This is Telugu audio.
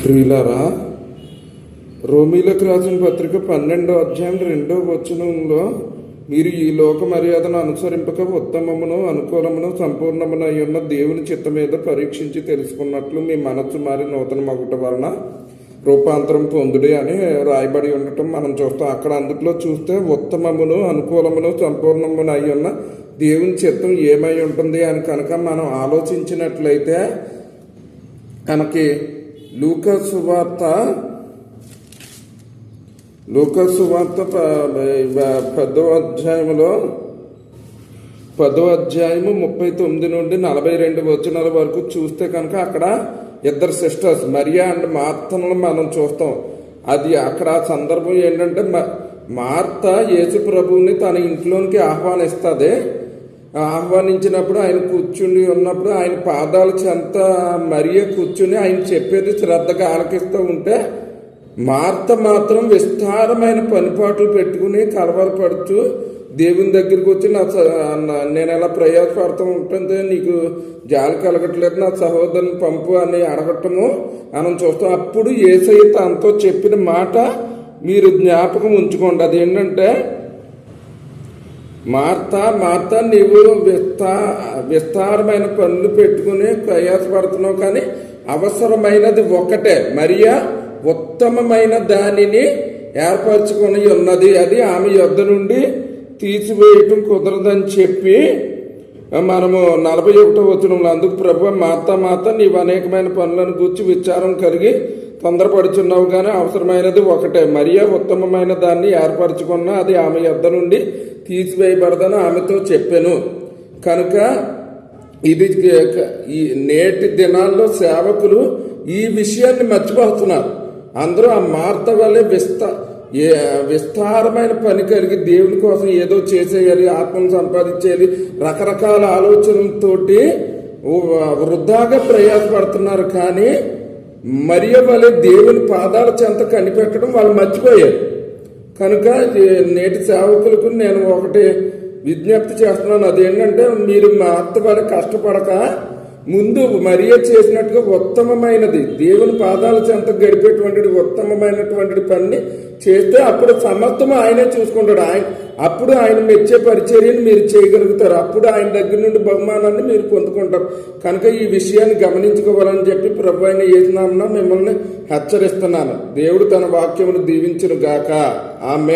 ప్రియులారా, రోమీలకు రాసిన పత్రిక 12వ అధ్యాయం 2వ వచనంలో మీరు ఈ లోక మర్యాదను అనుసరింపక ఉత్తమమును అనుకూలమును సంపూర్ణమును అయ్యున్న దేవుని చిత్తం మీద పరీక్షించి తెలుసుకున్నట్లు మీ మనస్సు మారి నూతన మగుట వలన రూపాంతరం పొందుడి అని రాయబడి ఉండటం మనం చూస్తాం. అక్కడ అందులో చూస్తే ఉత్తమమును అనుకూలమును సంపూర్ణమును అయ్యున్న దేవుని చిత్తం ఏమై ఉంటుంది అని కనుక మనం ఆలోచించినట్లయితే మనకి లూకా సువార్త 10వ అధ్యాయంలో 10వ అధ్యాయము 39 నుండి 42 వచనాల వరకు చూస్తే కనుక అక్కడ ఇద్దరు సిస్టర్స్ మరియా అండ్ మార్తను మనం చూస్తాం. అది అక్కడ సందర్భం ఏంటంటే మార్త యేసు ప్రభువుని తన ఇంట్లోనికి ఆహ్వానించినప్పుడు ఆయన కూర్చుని ఉన్నప్పుడు ఆయన పాదాల చెంత మరియా కూర్చుని ఆయన చెప్పేది శ్రద్ధగా ఆలకిస్తూ ఉంటే మార్త మాత్రం విస్తారమైన పనిపాట్లు పెట్టుకుని కలవరపడుతూ దేవుని దగ్గరికి వచ్చి నేను ఎలా ప్రయాసపడుతూ ఉంటుంది, నీకు జాలి కలగట్లేదు, నా సహోదరుని పంపు అని అడగటము మనం చూస్తాం. అప్పుడు యేసయ్య తనతో చెప్పిన మాట మీరు జ్ఞాపకం ఉంచుకోండి. అది ఏంటంటే, మార్త నీవు విస్తారమైన పనులు పెట్టుకుని ప్రయాసపడుతున్నావు, కానీ అవసరమైనది ఒకటే, మరియా ఉత్తమమైన దానిని ఏర్పరచుకొని ఉన్నది, అది ఆమె యొద్ద నుండి తీసివేయటం కుదరదని చెప్పి మనము 41వ వచనంలో అందుకు ప్రభు మార్త నీవు అనేకమైన పనులను గూర్చి విచారం కలిగి తొందరపడుచున్నావు, కానీ అవసరమైనది ఒకటే, మరియా ఉత్తమమైన దాన్ని ఏర్పరచుకున్న అది ఆమె యొద్ద నుండి తీసివేయబడదని ఆమెతో చెప్పాను. కనుక ఇది ఈ నేటి దినాల్లో సేవకులు ఈ విషయాన్ని మర్చిపోతున్నారు. అందరూ ఆ మార్త వల్లే విస్తారమైన పని కలిగి దేవుని కోసం ఏదో చేసేయాలి, ఆత్మను సంపాదించేయాలి, రకరకాల ఆలోచనలతోటి వృధాగా ప్రయాసపడుతున్నారు. కానీ మరియ వలె దేవుని పాదాల చెంత కనిపెట్టడం వాళ్ళు మర్చిపోయారు. కనుక నేటి సేవకులకు నేను ఒకటి విజ్ఞప్తి చేస్తున్నాను. అదేంటంటే, మీరు మార్త వలె కష్టపడక ముందు మరియ చేసినట్టుగా ఉత్తమమైనది దేవుని పాదాల చెంత గడిపేటువంటి ఉత్తమమైనటువంటి పని చేస్తే అప్పుడు సమస్తము ఆయనే చూసుకుంటాడు. అప్పుడు ఆయన మెచ్చే పరిచర్యను మీరు చేయగలుగుతారు. అప్పుడు ఆయన దగ్గర నుండి బహుమానాన్ని మీరు పొందుకుంటారు. కనుక ఈ విషయాన్ని గమనించుకోవాలని చెప్పి ప్రభు అయిన యేసు నామమున మిమ్మల్ని హెచ్చరిస్తున్నాను. దేవుడు తన వాక్యమును దీవించును గాక. ఆమేన్.